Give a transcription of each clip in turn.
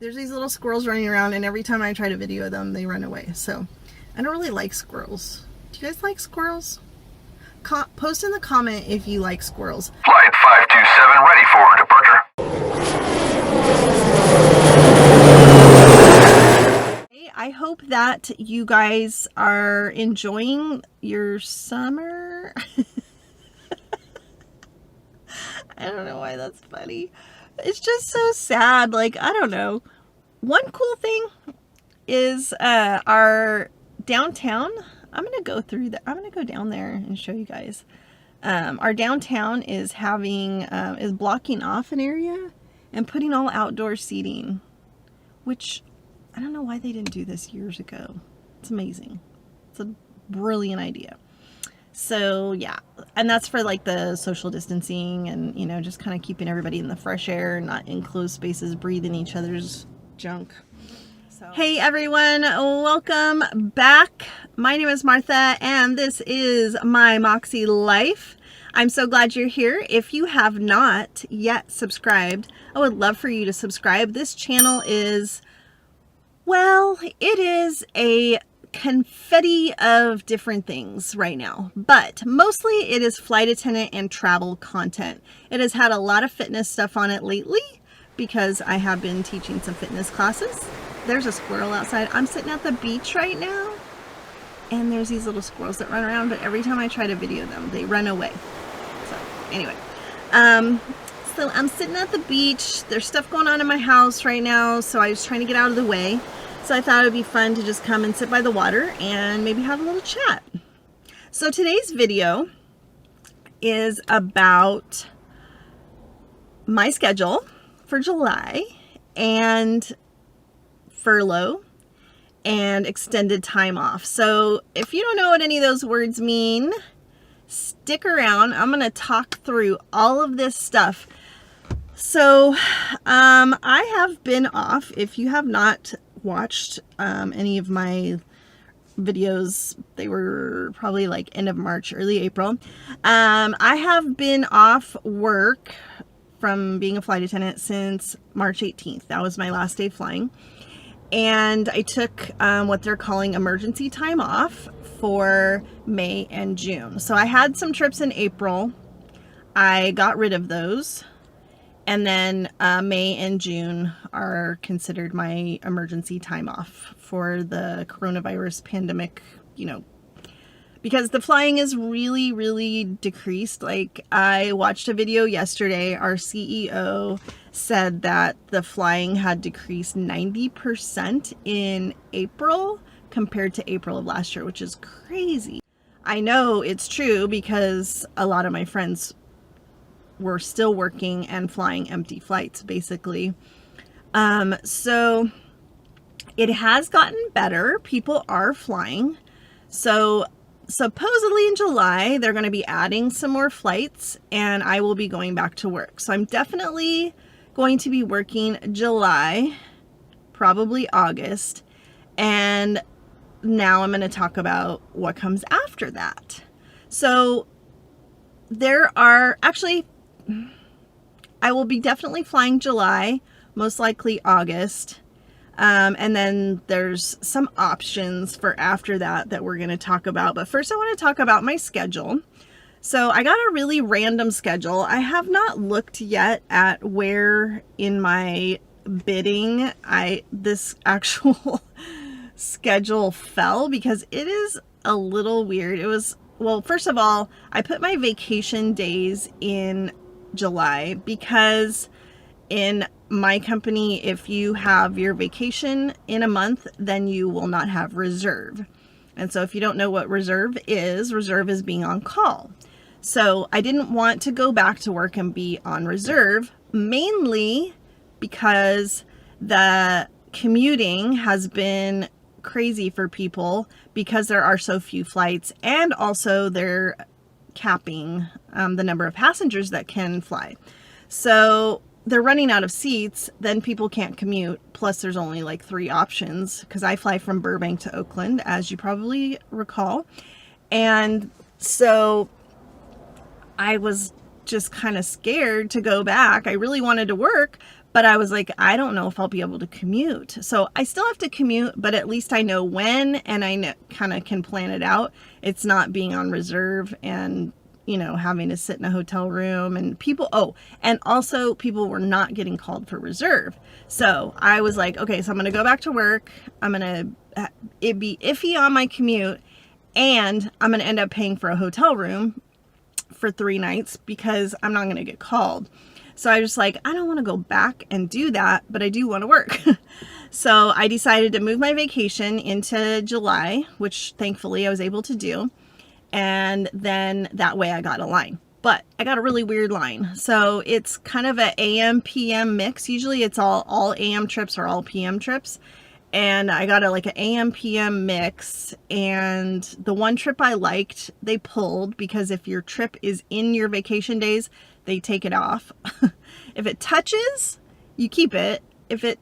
There's these little squirrels running around, and every time I try to video them, they run away. So I don't really like squirrels. Do you guys like squirrels? Post in the comment if you like squirrels. Flight 527 ready for departure. I hope that you guys are enjoying your summer. I don't know why that's funny. It's just so sad. Like, I don't know. One cool thing is our downtown. I'm going to go through that. I'm going to go down there and show you guys. Our downtown is having, is blocking off an area and putting all outdoor seating, which I don't know why they didn't do this years ago. It's amazing. It's a brilliant idea. So yeah, and that's for like the social distancing and, you know, just kind of keeping everybody in the fresh air, not in closed spaces, breathing each other's junk. So. Hey everyone, welcome back. My name is Martha and this is my Moxie Life. I'm so glad you're here. If you have not yet subscribed, I would love for you to subscribe. This channel is, well, it is a confetti of different things right now, but mostly it is flight attendant and travel content. It has had a lot of fitness stuff on it lately because I have been teaching some fitness classes. There's a squirrel outside. I'm sitting at the beach right now and there's these little squirrels that run around, but every time I try to video them, they run away. So anyway, so I'm sitting at the beach. There's stuff going on in my house right now, so I was trying to get out of the way. So I thought it would be fun to just come and sit by the water and maybe have a little chat. So today's video is about my schedule for July and furlough and extended time off. So if you don't know what any of those words mean, stick around. I'm going to talk through all of this stuff. So I have been off. If you have not watched any of my videos, they were probably like end of March, early April. I have been off work from being a flight attendant since March 18th. That was my last day flying. And I took what they're calling emergency time off for May and June. So I had some trips in April. I got rid of those. And then May and June are considered my emergency time off for the coronavirus pandemic, you know, because the flying is really, really decreased. Like, I watched a video yesterday. Our CEO said that the flying had decreased 90% in April compared to April of last year, which is crazy. I know it's true because a lot of my friends were still working and flying empty flights, basically. So it has gotten better. People are flying. So supposedly in July, they're going to be adding some more flights and I will be going back to work. So I'm definitely going to be working July, probably August. And now I'm going to talk about what comes after that. So there are actually, I will be definitely flying July, most likely August. And then there's some options for after that we're going to talk about. But first I want to talk about my schedule. So I got a really random schedule. I have not looked yet at where in my bidding this actual schedule fell because it is a little weird. It was, well, first of all, I put my vacation days in July because in my company, if you have your vacation in a month, then you will not have reserve. And so if you don't know what reserve is being on call. So I didn't want to go back to work and be on reserve, mainly because the commuting has been crazy for people because there are so few flights, and also they're capping the number of passengers that can fly. So they're running out of seats, then people can't commute. Plus there's only like 3 options because I fly from Burbank to Oakland, as you probably recall. And so I was just kind of scared to go back. I really wanted to work, But I was like, I don't know if I'll be able to commute. So I still have to commute, but at least I know when, and I know, kind of can plan it out. It's not being on reserve and, you know, having to sit in a hotel room and people, and also people were not getting called for reserve. So I was like, okay, so I'm going to go back to work. I'm going to, it be iffy on my commute, and I'm going to end up paying for a hotel room for 3 nights because I'm not going to get called. So I was like, I don't want to go back and do that, but I do want to work. So I decided to move my vacation into July, which thankfully I was able to do. And then that way I got a line. But I got a really weird line. So it's kind of a AM PM mix. Usually it's all AM trips or all PM trips. And I got like an AM PM mix. And the one trip I liked, they pulled, because if your trip is in your vacation days, they take it off. If it touches, you keep it. If it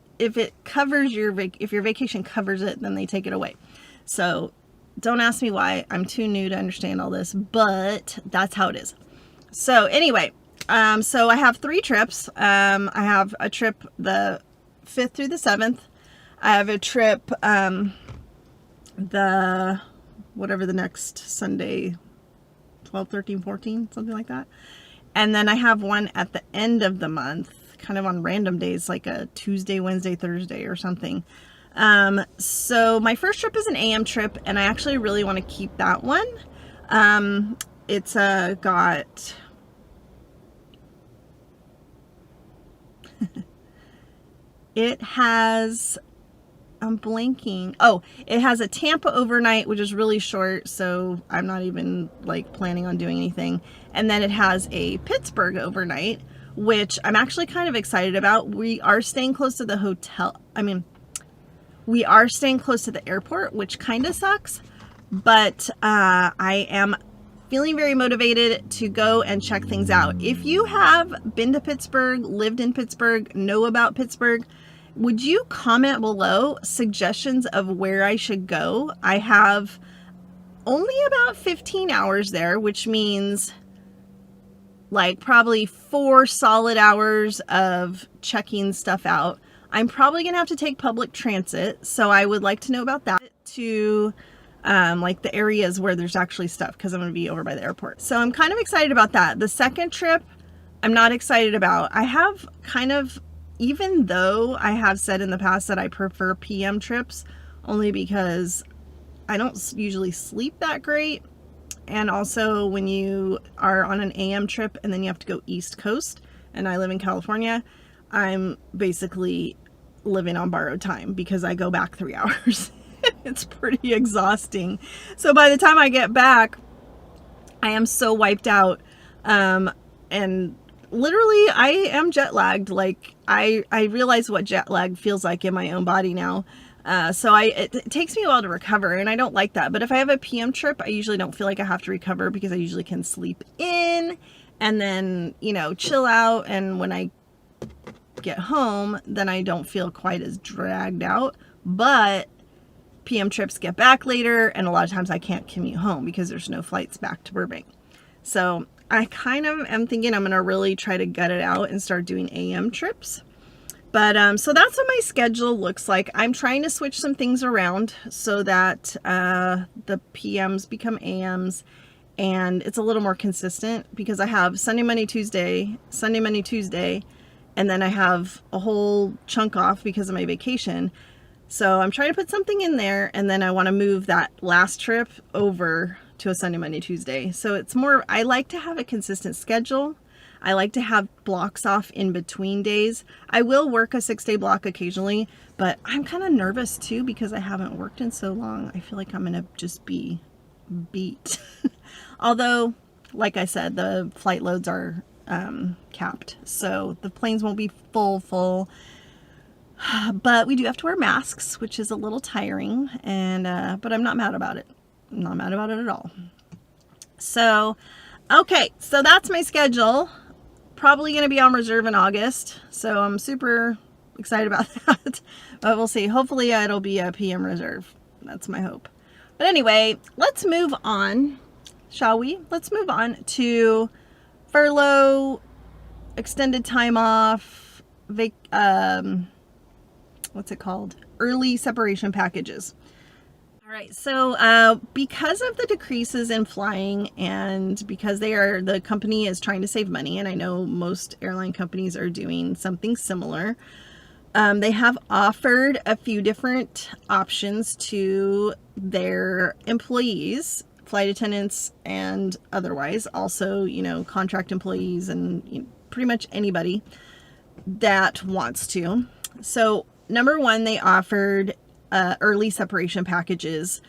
covers if your vacation covers it, then they take it away. So don't ask me why. I'm too new to understand all this, but that's how it is. So anyway, so I have 3 trips. I have a trip the 5th through the 7th. I have a trip the whatever the next Sunday, 12, 13, 14, something like that. And then I have one at the end of the month, kind of on random days, like a Tuesday, Wednesday, Thursday or something. So my first trip is an AM trip, and I actually really want to keep that one. It's got it has, I'm blanking. Oh, it has a Tampa overnight, which is really short, so I'm not even like planning on doing anything. And then it has a Pittsburgh overnight, which I'm actually kind of excited about. We are staying close to the hotel. We are staying close to the airport, which kind of sucks, but I am feeling very motivated to go and check things out. If you have been to Pittsburgh, lived in Pittsburgh, know about Pittsburgh, would you comment below suggestions of where I should go? I have only about 15 hours there, which means like probably 4 solid hours of checking stuff out. I'm probably going to have to take public transit, so I would like to know about that, to like the areas where there's actually stuff, because I'm going to be over by the airport. So I'm kind of excited about that. The second trip, I'm not excited about. I have kind of, even though I have said in the past that I prefer PM trips, only because I don't usually sleep that great. And also when you are on an AM trip and then you have to go East Coast, and I live in California, I'm basically living on borrowed time because I go back 3 hours. It's pretty exhausting. So by the time I get back, I am so wiped out. And literally I am jet lagged. Like I realize what jet lag feels like in my own body now. So it takes me a while to recover, and I don't like that. But if I have a PM trip, I usually don't feel like I have to recover because I usually can sleep in and then, you know, chill out. And when I get home, then I don't feel quite as dragged out. But PM trips get back later, and a lot of times I can't commute home because there's no flights back to Burbank. So I kind of am thinking I'm going to really try to gut it out and start doing AM trips. But so that's what my schedule looks like. I'm trying to switch some things around so that the PMs become AMs, and it's a little more consistent, because I have Sunday, Monday, Tuesday, and then I have a whole chunk off because of my vacation. So I'm trying to put something in there, and then I want to move that last trip over to a Sunday, Monday, Tuesday. So it's more, I like to have a consistent schedule. I like to have blocks off in between days. I will work a 6-day block occasionally, but I'm kind of nervous too because I haven't worked in so long. I feel like I'm going to just be beat. Although, like I said, the flight loads are capped, so the planes won't be full. But we do have to wear masks, which is a little tiring, and but I'm not mad about it. I'm not mad about it at all. So, okay, so that's my schedule. Probably going to be on reserve in August, so I'm super excited about that. But we'll see. Hopefully it'll be a PM reserve. That's my hope. But anyway, let's move on, shall we? Let's move on to furlough, extended time off, what's it called? Early separation packages. All right, so because of the decreases in flying and because the company is trying to save money, and I know most airline companies are doing something similar, they have offered a few different options to their employees, flight attendants and otherwise, also, contract employees and pretty much anybody that wants to. So number one, they offered early separation packages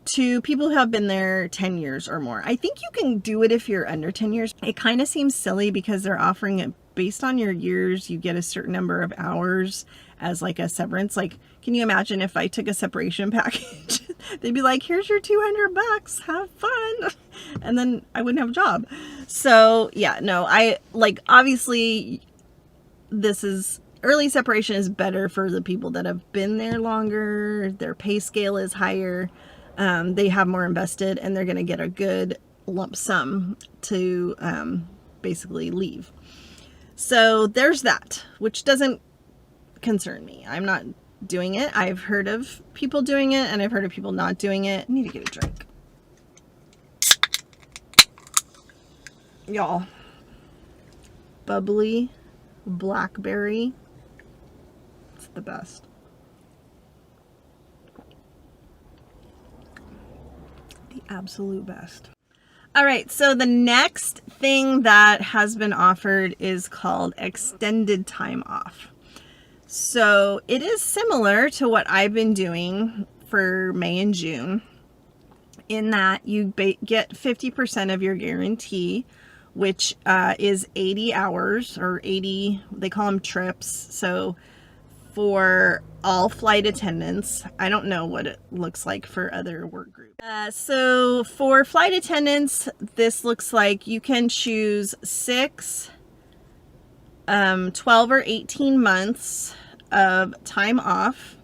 to people who have been there 10 years or more. I think you can do it if you're under 10 years. It kind of seems silly because they're offering it based on your years. You get a certain number of hours as like a severance. Like, can you imagine if I took a separation package? They'd be like, here's your $200, have fun. And then I wouldn't have a job. So yeah, no, obviously early separation is better for the people that have been there longer. Their pay scale is higher. They have more invested and they're going to get a good lump sum to basically leave. So there's that, which doesn't concern me. I'm not doing it. I've heard of people doing it and I've heard of people not doing it. I need to get a drink. Y'all, bubbly blackberry. It's the best. The absolute best. All right, so the next thing that has been offered is called extended time off. So it is similar to what I've been doing for May and June in that you get 50% of your guarantee, which is 80 hours or 80, they call them trips. So for all flight attendants, I don't know what it looks like for other work groups. So for flight attendants, this looks like you can choose 6, 12 or 18 months of time off,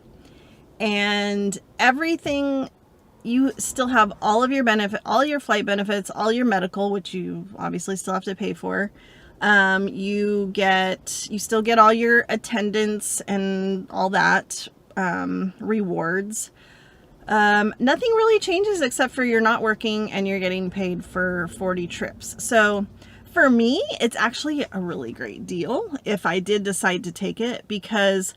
and everything. You still have all of your all your flight benefits, all your medical, which you obviously still have to pay for. You still get all your attendance and all that, rewards. Nothing really changes except for you're not working and you're getting paid for 40 trips. So for me, it's actually a really great deal if I did decide to take it, because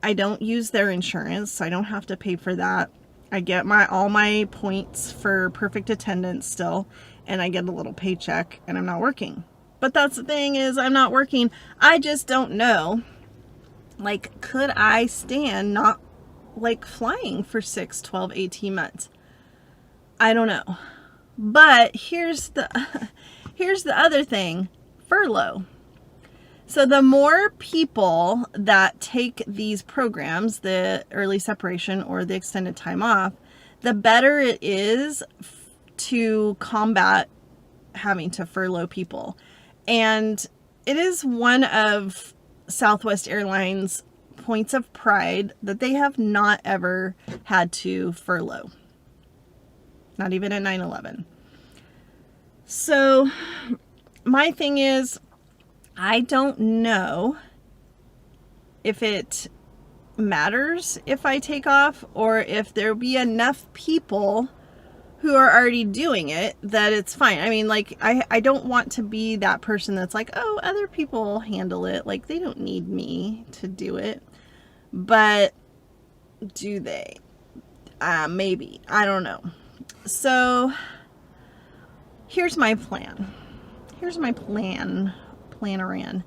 I don't use their insurance. So I don't have to pay for that. I get all my points for perfect attendance still, and I get a little paycheck and I'm not working. But that's the thing, is I'm not working. I just don't know. Like, could I stand not flying for 6, 12, 18 months? I don't know. But here's the other thing, furlough. So the more people that take these programs, the early separation or the extended time off, the better it is to combat having to furlough people. And it is one of Southwest Airlines' points of pride that they have not ever had to furlough. Not even at 9/11. So my thing is, I don't know if it matters if I take off, or if there'll be enough people who are already doing it that it's fine. I mean, I don't want to be that person that's like, oh, other people handle it. Like, they don't need me to do it. But do they? Maybe. I don't know. So here's my plan. Planaran.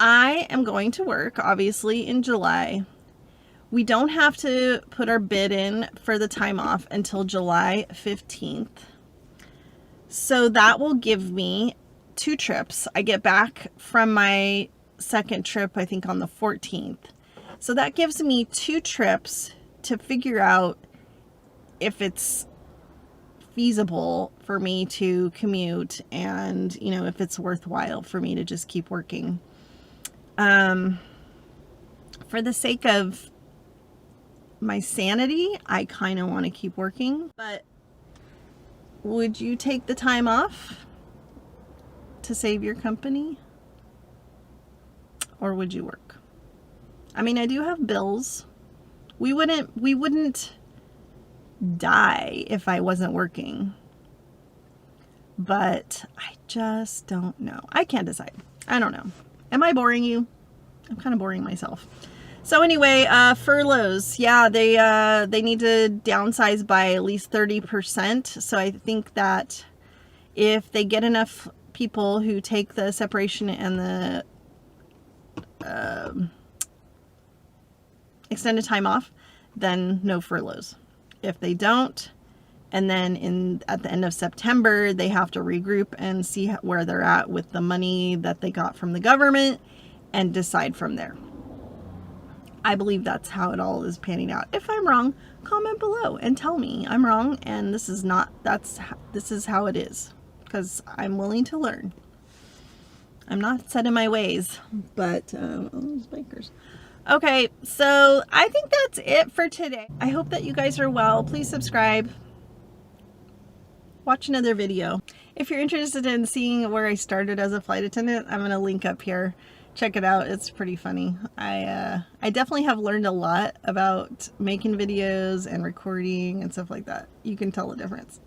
I am going to work, obviously, in July. We don't have to put our bid in for the time off until July 15th. So that will give me 2 trips. I get back from my second trip, I think, on the 14th. So that gives me 2 trips to figure out if it's feasible for me to commute, and if it's worthwhile for me to just keep working. For the sake of my sanity, I kind of want to keep working. But would you take the time off to save your company, or would you work? I mean, I do have bills. We wouldn't die if I wasn't working. But I just don't know. I can't decide. I don't know. Am I boring you? I'm kind of boring myself. So anyway, furloughs. Yeah, they need to downsize by at least 30%. So I think that if they get enough people who take the separation and the extended time off, then no furloughs. If they don't, and then at the end of September, they have to regroup and see where they're at with the money that they got from the government and decide from there. I believe that's how it all is panning out. If I'm wrong, comment below and tell me I'm wrong and this is how it is, because I'm willing to learn. I'm not set in my ways, but those bikers. Okay, so I think that's it for today. I hope that you guys are well. Please subscribe. Watch another video. If you're interested in seeing where I started as a flight attendant, I'm going to link up here. Check it out. It's pretty funny. I definitely have learned a lot about making videos and recording and stuff like that. You can tell the difference.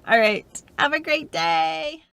All right. Have a great day.